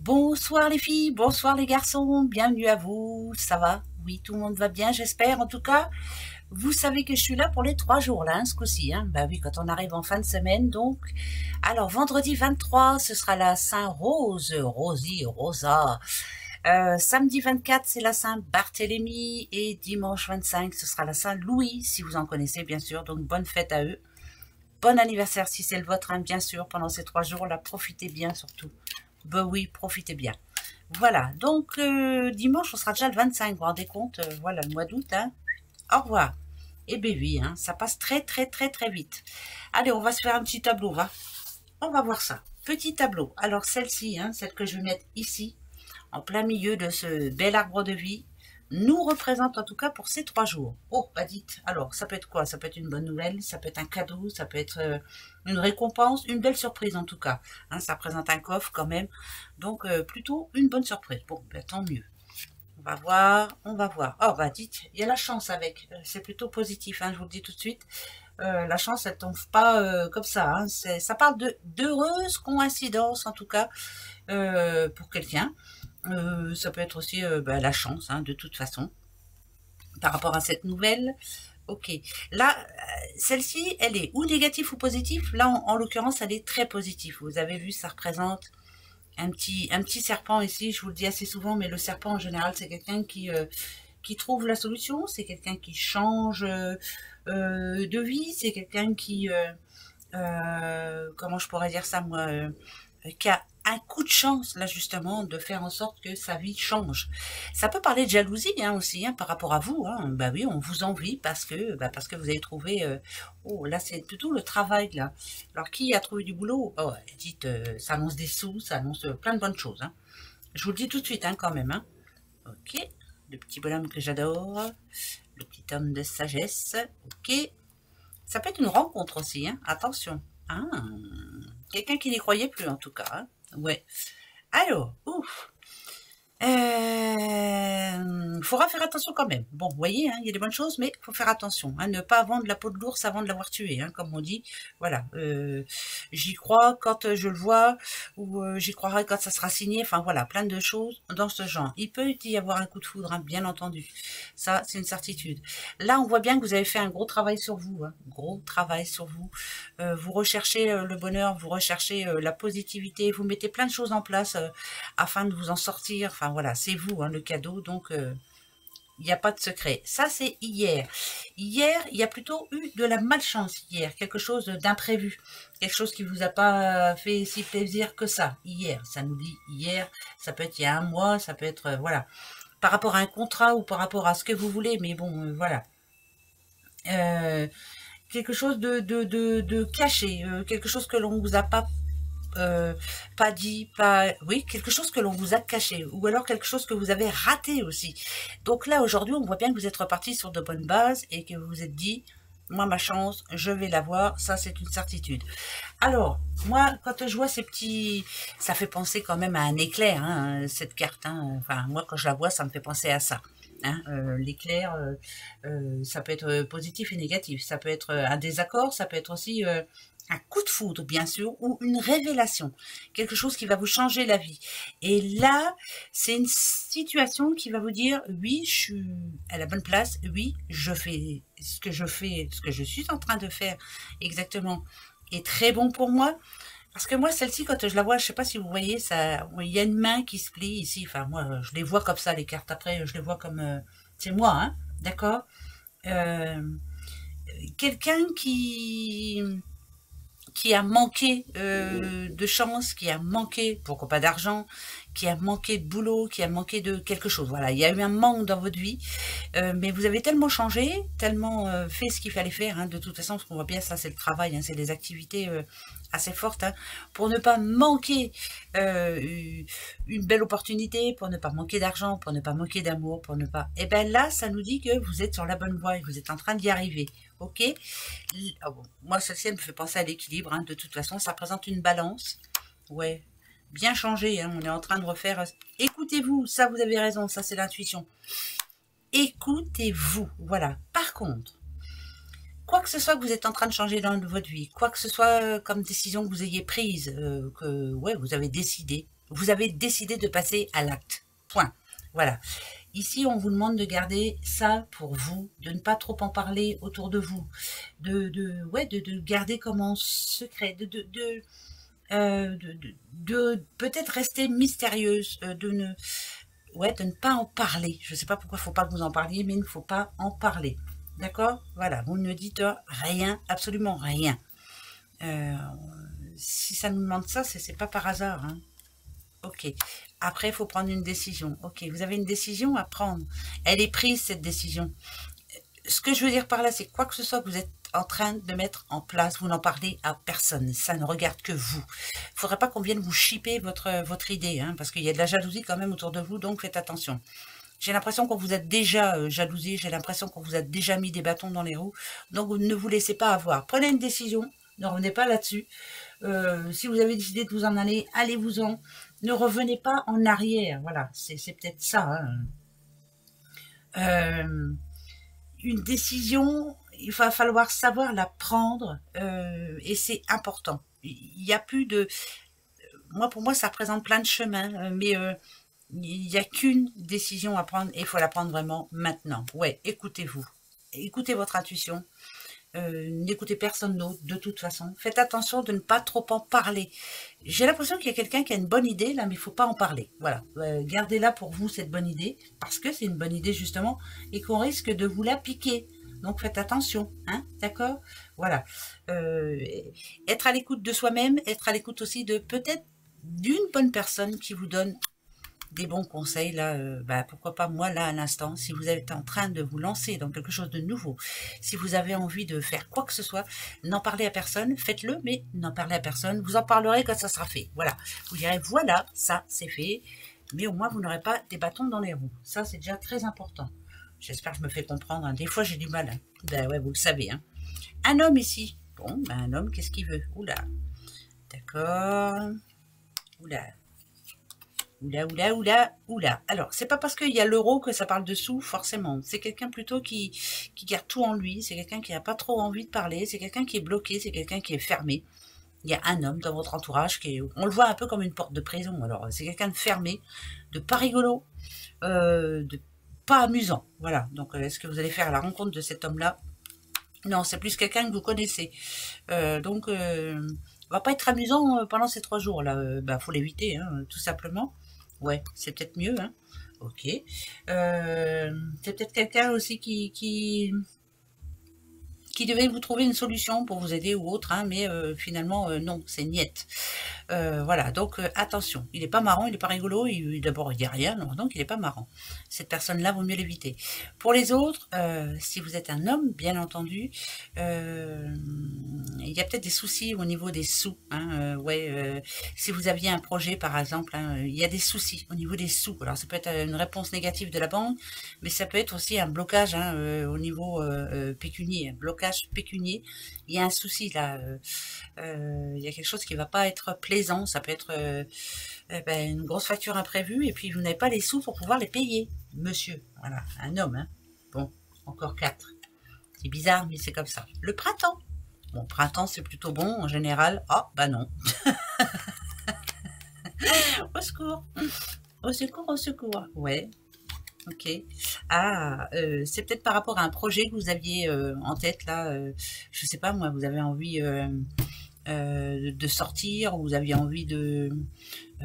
Bonsoir les filles, bonsoir les garçons, bienvenue à vous, ça va? Oui, tout le monde va bien, j'espère. En tout cas, vous savez que je suis là pour les 3 jours là, hein, ce coup-ci. Bah oui, quand on arrive en fin de semaine, donc. Alors, vendredi 23, ce sera la Saint-Rose, Rosie, Rosa. Samedi 24, c'est la Saint-Barthélemy. Et dimanche 25, ce sera la Saint-Louis, si vous en connaissez, bien sûr. Donc, bonne fête à eux. Bon anniversaire si c'est le vôtre, hein, bien sûr, pendant ces 3 jours-là. Profitez bien, surtout. Ben oui, profitez bien. Voilà, donc dimanche, on sera déjà le 25, vous vous rendez compte, voilà, le mois d'août, hein. Au revoir. Et ben oui, hein, ça passe très très très très vite. Allez, on va se faire un petit tableau, va. On va voir ça. Petit tableau. Alors celle-ci, hein, celle que je vais mettre ici, en plein milieu de ce bel arbre de vie, nous représente en tout cas pour ces 3 jours. Oh, bah dites, alors ça peut être quoi? Ça peut être une bonne nouvelle, ça peut être un cadeau, ça peut être une récompense, une belle surprise en tout cas. Hein, ça représente un coffre quand même, donc plutôt une bonne surprise. Bon, bah, tant mieux. On va voir, on va voir. Oh, bah dites, il y a la chance avec, c'est plutôt positif, hein, je vous le dis tout de suite. La chance, elle tombe pas comme ça. Hein. Ça parle d'heureuses coïncidences en tout cas pour quelqu'un. Ça peut être aussi bah, la chance, hein, de toute façon, par rapport à cette nouvelle. Ok. Là, celle-ci, elle est ou négative ou positive. Là, en l'occurrence, elle est très positive. Vous avez vu, ça représente un petit serpent ici. Je vous le dis assez souvent, mais le serpent, en général, c'est quelqu'un qui trouve la solution. C'est quelqu'un qui change de vie. C'est quelqu'un qui... comment je pourrais dire ça, moi qui a un coup de chance, là, justement, de faire en sorte que sa vie change. Ça peut parler de jalousie, hein, aussi, hein, par rapport à vous, hein. Bah oui, on vous envie parce que vous avez trouvé... oh, là, c'est plutôt le travail, là. Alors, qui a trouvé du boulot? Oh, dites, ça annonce des sous, ça annonce plein de bonnes choses, hein. Je vous le dis tout de suite, hein, quand même, hein. Ok, le petit bonhomme que j'adore, le petit homme de sagesse, ok. Ça peut être une rencontre aussi, hein, attention. Ah, quelqu'un qui n'y croyait plus, en tout cas, hein. Ouais. Alors, ouf. Faudra faire attention quand même. Bon, vous voyez, hein, il y a des bonnes choses, mais il faut faire attention. Hein, ne pas vendre la peau de l'ours avant de l'avoir tué, hein, comme on dit. Voilà. J'y crois quand je le vois, ou j'y croirai quand ça sera signé. Enfin voilà, plein de choses dans ce genre. Il peut y avoir un coup de foudre, hein, bien entendu. Ça, c'est une certitude. Là, on voit bien que vous avez fait un gros travail sur vous. Hein, gros travail sur vous. Vous recherchez le bonheur, vous recherchez la positivité, vous mettez plein de choses en place afin de vous en sortir. Enfin voilà, c'est vous, hein, le cadeau, donc il n'y a pas de secret. Ça, c'est hier. Hier, il y a plutôt eu de la malchance hier, quelque chose d'imprévu, quelque chose qui vous a pas fait si plaisir que ça. Hier, ça nous dit hier, ça peut être il y a un mois, ça peut être, voilà, par rapport à un contrat ou par rapport à ce que vous voulez, mais bon, voilà. Euh, quelque chose de caché, quelque chose que l'on vous a euh, pas dit, pas, oui, quelque chose que l'on vous a caché, ou alors quelque chose que vous avez raté aussi. Donc là, aujourd'hui, on voit bien que vous êtes reparti sur de bonnes bases et que vous vous êtes dit, moi, ma chance, je vais l'avoir, ça, c'est une certitude. Alors, moi, quand je vois ces petits, ça fait penser quand même à un éclair, hein, cette carte, hein. Enfin, moi, quand je la vois, ça me fait penser à ça. Hein, l'éclair, ça peut être positif et négatif, ça peut être un désaccord, ça peut être aussi un coup de foudre, bien sûr, ou une révélation, quelque chose qui va vous changer la vie. Et là, c'est une situation qui va vous dire, oui, je suis à la bonne place, oui, je fais, ce que je suis en train de faire exactement est très bon pour moi. Parce que moi, celle-ci, quand je la vois, je sais pas si vous voyez, ça, il y a une main qui se plie ici. Enfin, moi, je les vois comme ça, les cartes. Après, je les vois comme, c'est moi, hein, d'accord. Euh, Quelqu'un qui a manqué de chance, qui a manqué, pourquoi pas d'argent, qui a manqué de boulot, qui a manqué de quelque chose. Voilà, il y a eu un manque dans votre vie, mais vous avez tellement changé, tellement fait ce qu'il fallait faire. Hein, de toute façon, ce qu'on voit bien, ça c'est le travail, hein, c'est des activités assez fortes, hein, pour ne pas manquer une belle opportunité, pour ne pas manquer d'argent, pour ne pas manquer d'amour, pour ne pas... Et bien là, ça nous dit que vous êtes sur la bonne voie et que vous êtes en train d'y arriver. Ok. Ah bon, moi, celle-ci, elle me fait penser à l'équilibre. Hein. De toute façon, ça représente une balance. Ouais, bien changé. Hein. On est en train de refaire... Écoutez-vous, ça, vous avez raison. Ça, c'est l'intuition. Écoutez-vous. Voilà. Par contre, quoi que ce soit que vous êtes en train de changer dans votre vie, quoi que ce soit comme décision que vous ayez prise, que ouais, vous avez décidé, Vous avez décidé de passer à l'acte. Point. Voilà. Ici, on vous demande de garder ça pour vous, de ne pas trop en parler autour de vous, de garder comme en secret, peut-être rester mystérieuse, de ne pas en parler. Je ne sais pas pourquoi il ne faut pas que vous en parliez, mais il ne faut pas en parler. D'accord? Voilà, vous ne dites rien, absolument rien. Si ça nous demande ça, c'est pas par hasard. Hein. Ok. Après, il faut prendre une décision. Ok, vous avez une décision à prendre. Elle est prise, cette décision. Ce que je veux dire par là, c'est quoi que ce soit que vous êtes en train de mettre en place, vous n'en parlez à personne. Ça ne regarde que vous. Il ne faudrait pas qu'on vienne vous chipper votre idée, hein, parce qu'il y a de la jalousie quand même autour de vous, donc faites attention. J'ai l'impression qu'on vous a déjà jalousé, j'ai l'impression qu'on vous a déjà mis des bâtons dans les roues, donc ne vous laissez pas avoir. Prenez une décision, ne revenez pas là-dessus. Si vous avez décidé de vous en aller, allez-vous-en. Ne revenez pas en arrière, voilà, c'est peut-être ça. Hein. Une décision, il va falloir savoir la prendre, et c'est important. Il n'y a plus de... Pour moi, ça représente plein de chemins, mais il n'y a qu'une décision à prendre et il faut la prendre vraiment maintenant. Ouais, écoutez-vous. Écoutez votre intuition. N'écoutez personne d'autre de toute façon. Faites attention de ne pas trop en parler. J'ai l'impression qu'il y a quelqu'un qui a une bonne idée là, mais il ne faut pas en parler. Voilà, gardez-la pour vous cette bonne idée, parce que c'est une bonne idée justement, et qu'on risque de vous la piquer. Donc faites attention, hein, d'accord? Voilà. Être à l'écoute de soi-même, être à l'écoute aussi de peut-être d'une bonne personne qui vous donne des bons conseils, là, pourquoi pas moi, là, à l'instant, si vous êtes en train de vous lancer dans quelque chose de nouveau, si vous avez envie de faire quoi que ce soit, n'en parlez à personne, faites-le, mais n'en parlez à personne, vous en parlerez quand ça sera fait, voilà. Vous direz, voilà, ça, c'est fait, mais au moins, vous n'aurez pas des bâtons dans les roues. Ça, c'est déjà très important. J'espère que je me fais comprendre, hein. Des fois, j'ai du mal, hein. Ben ouais, vous le savez, hein. Un homme ici. Bon, un homme, qu'est-ce qu'il veut? Oula. D'accord. Oula. Oula. Alors, c'est pas parce qu'il y a l'euro que ça parle de sous, forcément. C'est quelqu'un plutôt qui garde tout en lui. C'est quelqu'un qui n'a pas trop envie de parler. C'est quelqu'un qui est bloqué. C'est quelqu'un qui est fermé. Il y a un homme dans votre entourage on le voit un peu comme une porte de prison. Alors, c'est quelqu'un de fermé, de pas rigolo, de pas amusant. Voilà. Donc, est-ce que vous allez faire la rencontre de cet homme-là? Non, c'est plus quelqu'un que vous connaissez. Donc, va pas être amusant pendant ces 3 jours là. Faut l'éviter, hein, tout simplement. Ouais, c'est peut-être mieux, hein. Ok. C'est peut-être quelqu'un aussi qui devait vous trouver une solution pour vous aider ou autre, hein, mais finalement, non, c'est niette. Voilà, donc attention, il n'est pas marrant, il n'est pas rigolo, d'abord il dit rien, donc il n'est pas marrant. Cette personne-là, vaut mieux l'éviter. Pour les autres, si vous êtes un homme, bien entendu, il y a peut-être des soucis au niveau des sous. Hein, si vous aviez un projet, par exemple, hein, il y a des soucis au niveau des sous. Alors ça peut être une réponse négative de la banque, mais ça peut être aussi un blocage, hein, au niveau pécunier, un blocage pécunier. Il y a un souci là, il y a quelque chose qui ne va pas être plaisant, ça peut être une grosse facture imprévue et puis vous n'avez pas les sous pour pouvoir les payer, monsieur. Voilà, un homme, hein. Bon, encore 4. C'est bizarre, mais c'est comme ça. Le printemps. Bon, printemps, c'est plutôt bon en général. Ah, bah non. Au secours. Au secours, au secours. Ouais. Ok. Ah, c'est peut-être par rapport à un projet que vous aviez en tête, là. Je sais pas, moi, vous avez envie de sortir, ou vous aviez envie de...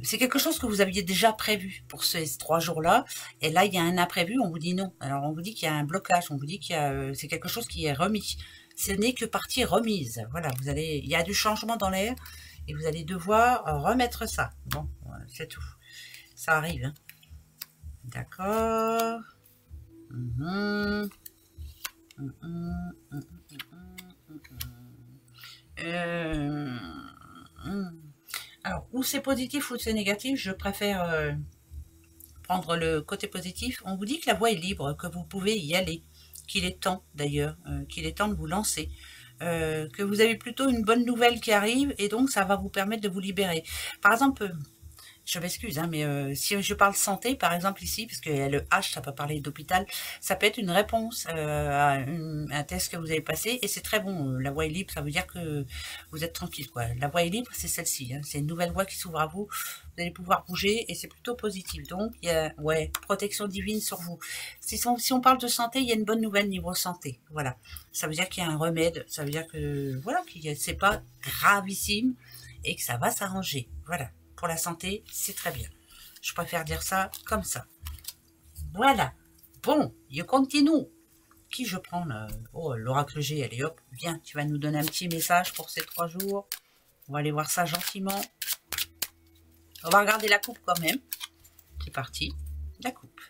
c'est quelque chose que vous aviez déjà prévu pour ces 3 jours-là, et là, il y a un imprévu, on vous dit non. Alors, on vous dit qu'il y a un blocage, on vous dit qu'il y a, c'est quelque chose qui est remis. Ce n'est que partie remise. Voilà, il y a du changement dans l'air, et vous allez devoir remettre ça. Bon, c'est tout. Ça arrive, hein. D'accord. Alors, ou c'est positif ou c'est négatif, je préfère prendre le côté positif. On vous dit que la voie est libre, que vous pouvez y aller, qu'il est temps d'ailleurs, qu'il est temps de vous lancer. Que vous avez plutôt une bonne nouvelle qui arrive et donc ça va vous permettre de vous libérer. Par exemple, Je m'excuse, hein, mais si je parle santé, par exemple ici, parce que le H, ça peut parler d'hôpital, ça peut être une réponse à un test que vous avez passé, et c'est très bon. La voie est libre, ça veut dire que vous êtes tranquille, quoi. La voie est libre, c'est celle-ci, hein, c'est une nouvelle voie qui s'ouvre à vous. Vous allez pouvoir bouger, et c'est plutôt positif. Donc, il y a, ouais, protection divine sur vous. Si on parle de santé, il y a une bonne nouvelle niveau santé. Voilà. Ça veut dire qu'il y a un remède, ça veut dire que, voilà, c'est pas gravissime, et que ça va s'arranger. Voilà. Pour la santé, c'est très bien. Je préfère dire ça comme ça. Voilà. Bon, je continue. Qui je prends là? Oh, l'oracle G, allez hop, viens, tu vas nous donner un petit message pour ces 3 jours. On va aller voir ça gentiment. On va regarder la coupe quand même. C'est parti, la coupe.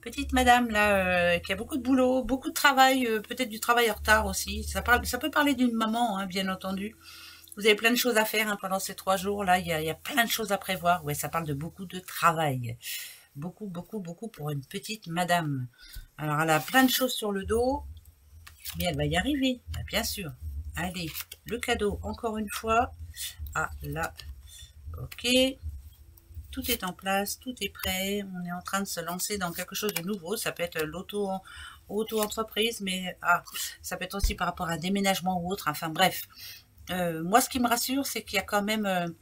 Petite madame là, qui a beaucoup de boulot, beaucoup de travail, peut-être du travail en retard aussi. Ça peut parler d'une maman, hein, bien entendu. Vous avez plein de choses à faire hein, pendant ces 3 jours là. Il y a plein de choses à prévoir. Ouais, ça parle de beaucoup de travail. Beaucoup, beaucoup, beaucoup pour une petite madame. Alors, elle a plein de choses sur le dos, mais elle va y arriver, bien sûr. Allez, le cadeau, encore une fois. Ah, là, ok. Tout est en place, tout est prêt. On est en train de se lancer dans quelque chose de nouveau. Ça peut être l'auto-entreprise, mais ça peut être aussi par rapport à un déménagement ou autre. Enfin, bref. Moi, ce qui me rassure, c'est qu'il y a quand même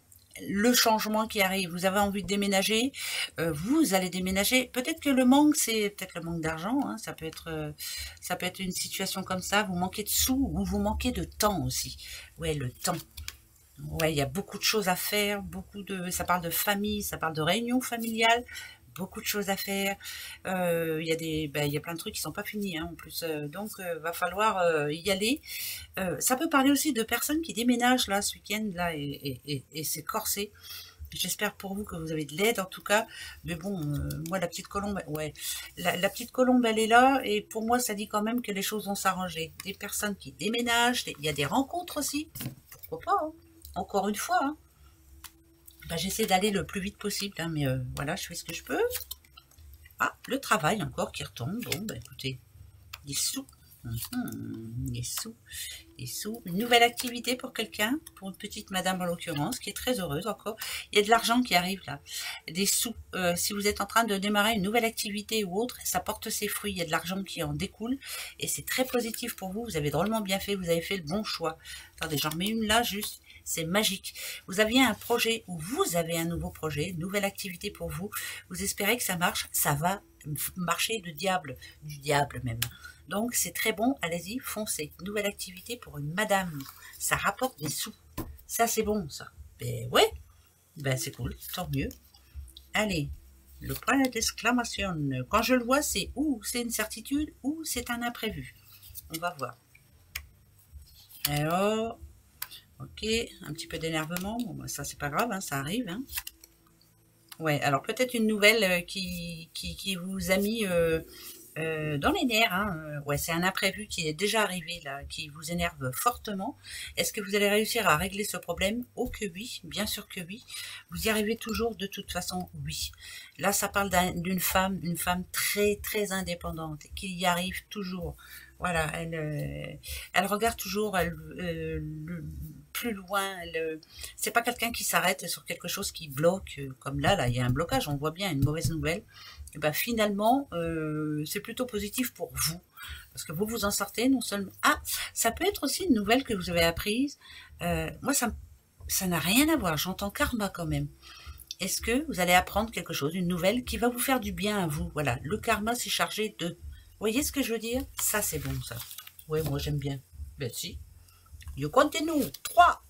le changement qui arrive. Vous avez envie de déménager, vous allez déménager. Peut-être que le manque, c'est peut-être le manque d'argent. Hein. Ça peut être une situation comme ça. Vous manquez de sous ou vous manquez de temps aussi. Ouais, le temps. Ouais, il y a beaucoup de choses à faire. Ça parle de famille, ça parle de réunion familiale. Beaucoup de choses à faire. Il y a plein de trucs qui sont pas finis hein, en plus. Donc, va falloir y aller. Ça peut parler aussi de personnes qui déménagent là ce week-end là et c'est corsé. J'espère pour vous que vous avez de l'aide en tout cas. Mais bon, moi la petite colombe, ouais, la petite colombe elle est là et pour moi ça dit quand même que les choses vont s'arranger. Des personnes qui déménagent, il y a des rencontres aussi. Pourquoi pas hein. Encore une fois. Hein. J'essaie d'aller le plus vite possible, hein, mais voilà, je fais ce que je peux. Ah, le travail encore qui retombe. Bon, écoutez, des sous. Des sous. Des sous. Une nouvelle activité pour quelqu'un, pour une petite madame en l'occurrence, qui est très heureuse encore. Il y a de l'argent qui arrive là. Des sous. Si vous êtes en train de démarrer une nouvelle activité ou autre, ça porte ses fruits. Il y a de l'argent qui en découle. Et c'est très positif pour vous. Vous avez drôlement bien fait. Vous avez fait le bon choix. Attendez, j'en remets une là juste. C'est magique. Vous aviez un projet ou vous avez un nouveau projet, une nouvelle activité pour vous. Vous espérez que ça marche. Ça va marcher du diable même. Donc, c'est très bon. Allez-y, foncez. Nouvelle activité pour une madame. Ça rapporte des sous. Ça, c'est bon, ça. Ben ouais. Ben, c'est cool. Tant mieux. Allez. Le point d'exclamation. Quand je le vois, c'est ou c'est une certitude ou c'est un imprévu. On va voir. Alors... Ok, un petit peu d'énervement, bon, bah, ça c'est pas grave, hein, ça arrive. Hein. Ouais, alors peut-être une nouvelle qui vous a mis dans les nerfs. Hein. Ouais, c'est un imprévu qui est déjà arrivé là, qui vous énerve fortement. Est-ce que vous allez réussir à régler ce problème? Oh que oui, bien sûr que oui. Vous y arrivez toujours de toute façon, oui. Là, ça parle d'une femme très très indépendante qui y arrive toujours. Voilà, elle regarde toujours plus loin. C'est pas quelqu'un qui s'arrête sur quelque chose qui bloque, comme là, il y a un blocage, on voit bien une mauvaise nouvelle. Et ben finalement, c'est plutôt positif pour vous, parce que vous en sortez non seulement. Ah, ça peut être aussi une nouvelle que vous avez apprise. Moi, ça n'a rien à voir. J'entends karma quand même. Est-ce que vous allez apprendre quelque chose, une nouvelle qui va vous faire du bien à vous? Voilà, le karma c'est chargé de. Vous voyez ce que je veux dire? Ça, c'est bon, ça. Oui, moi, j'aime bien. Ben, si. You continue. 3.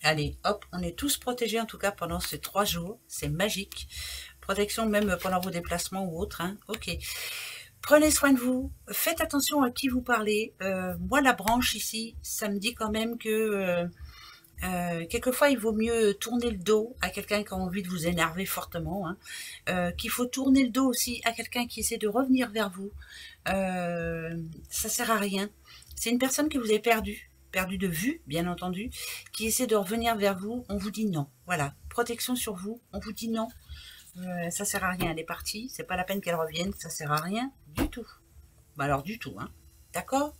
Allez, hop, on est tous protégés, en tout cas, pendant ces 3 jours. C'est magique. Protection même pendant vos déplacements ou autres. Hein. Ok. Prenez soin de vous. Faites attention à qui vous parlez. Moi, la branche ici, ça me dit quand même que... quelquefois, il vaut mieux tourner le dos à quelqu'un qui a envie de vous énerver fortement. Hein. Qu'il faut tourner le dos aussi à quelqu'un qui essaie de revenir vers vous. Ça sert à rien. C'est une personne que vous avez perdue de vue, bien entendu, qui essaie de revenir vers vous. On vous dit non. Voilà, protection sur vous. On vous dit non. Ça sert à rien. Elle est partie. C'est pas la peine qu'elle revienne. Ça sert à rien du tout. Bah alors du tout, hein. D'accord?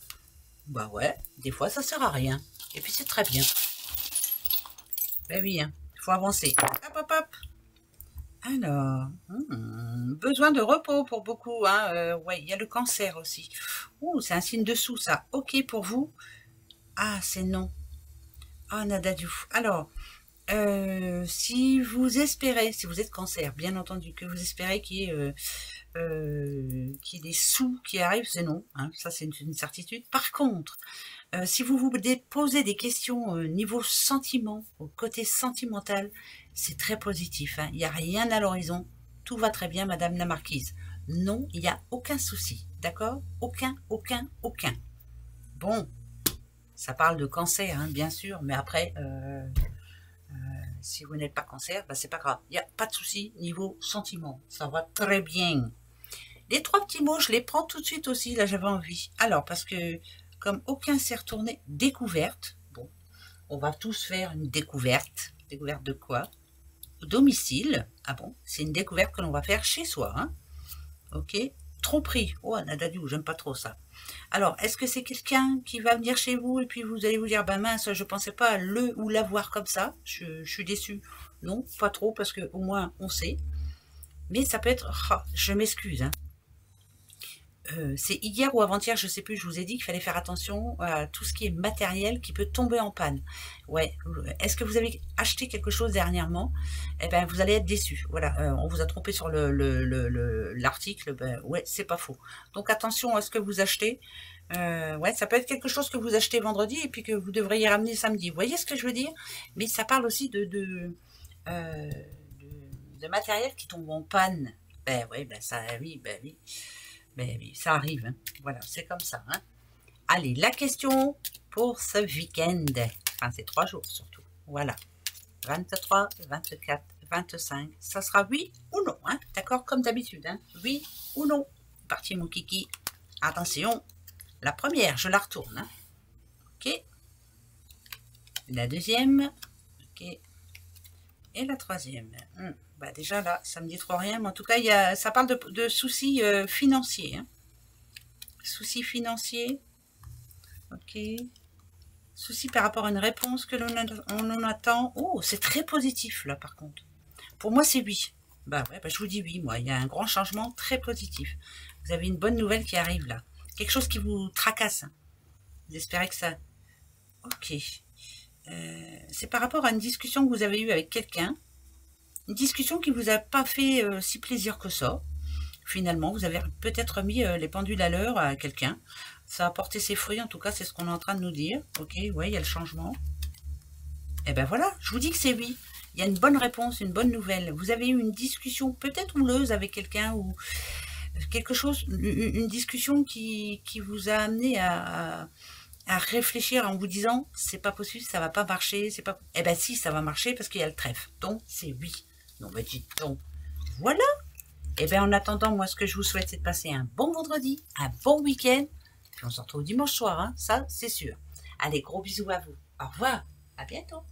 Bah ouais. Des fois, ça sert à rien. Et puis c'est très bien. Ben oui, hein. Il faut avancer. Hop, hop, hop. Alors, besoin de repos pour beaucoup, hein. Ouais, il y a le cancer aussi. Ouh, c'est un signe dessous, ça. Ok pour vous. Ah, c'est non. Ah, nada du tout. Alors, si vous espérez, si vous êtes cancer, bien entendu, que vous espérez qu'il y ait des sous qui arrivent, c'est non, hein, ça c'est une certitude. Par contre, si vous vous posez des questions niveau sentiment, au côté sentimental, c'est très positif, hein. Il n'y a rien à l'horizon, tout va très bien, Madame la Marquise. Non, il n'y a aucun souci, d'accord? Aucun, aucun, aucun. Bon, ça parle de cancer, hein, bien sûr, mais après, si vous n'êtes pas cancer, bah, c'est pas grave. Il n'y a pas de souci niveau sentiment, ça va très bien. Les 3 petits mots, je les prends tout de suite aussi, là j'avais envie. Alors, parce que comme aucun s'est retourné, découverte. Bon, on va tous faire une découverte. Découverte de quoi? Domicile. Ah bon, c'est une découverte que l'on va faire chez soi, hein. Ok. Tromperie. Oh, Nadadou, j'aime pas trop ça. Alors, est-ce que c'est quelqu'un qui va venir chez vous et puis vous allez vous dire, bah mince, je pensais pas le ou la voir comme ça, je suis déçue. Non, pas trop, parce que au moins on sait. Mais ça peut être, ah, je m'excuse, hein. C'est hier ou avant-hier, je sais plus, je vous ai dit qu'il fallait faire attention à tout ce qui est matériel qui peut tomber en panne. Ouais, est-ce que vous avez acheté quelque chose dernièrement? Eh ben, vous allez être déçu. Voilà, on vous a trompé sur l'article. Ben, ouais, c'est pas faux. Donc attention à ce que vous achetez. Ouais, ça peut être quelque chose que vous achetez vendredi et puis que vous devriez ramener samedi. Vous voyez ce que je veux dire? Mais ça parle aussi euh, de matériel qui tombe en panne. Ben ouais, ben ça, oui, ben oui. Mais oui, ça arrive, hein. Voilà, c'est comme ça, hein. Allez, la question pour ce week-end. Enfin, c'est 3 jours surtout. Voilà. 23, 24, 25. Ça sera oui ou non, hein. D'accord, comme d'habitude, hein. Oui ou non. Parti, mon kiki. Attention. La première, je la retourne, hein. Ok. La deuxième. Ok. Et la troisième. Bah déjà là, ça me dit trop rien, mais en tout cas, ça parle de soucis financiers, hein. Soucis financiers, ok. Soucis par rapport à une réponse que l'on en attend. Oh, c'est très positif là par contre. Pour moi, c'est oui. Bah ouais, bah, je vous dis oui, moi. Il y a un grand changement très positif. Vous avez une bonne nouvelle qui arrive là. Quelque chose qui vous tracasse, hein. Vous espérez que ça... Ok. C'est par rapport à une discussion que vous avez eue avec quelqu'un. Une discussion qui vous a pas fait si plaisir que ça. Finalement, vous avez peut-être mis les pendules à l'heure à quelqu'un. Ça a porté ses fruits, en tout cas, c'est ce qu'on est en train de nous dire. Ok, ouais, il y a le changement. Et ben voilà, je vous dis que c'est oui. Il y a une bonne réponse, une bonne nouvelle. Vous avez eu une discussion peut-être houleuse avec quelqu'un ou quelque chose, une discussion qui vous a amené à réfléchir en vous disant c'est pas possible, ça va pas marcher, c'est pas. Eh ben si, ça va marcher parce qu'il y a le trèfle. Donc c'est oui. Non, mais dites donc. Voilà. Et bien en attendant, moi ce que je vous souhaite c'est de passer un bon vendredi, un bon week-end. Puis on se retrouve dimanche soir, hein, ça c'est sûr. Allez, gros bisous à vous. Au revoir, à bientôt.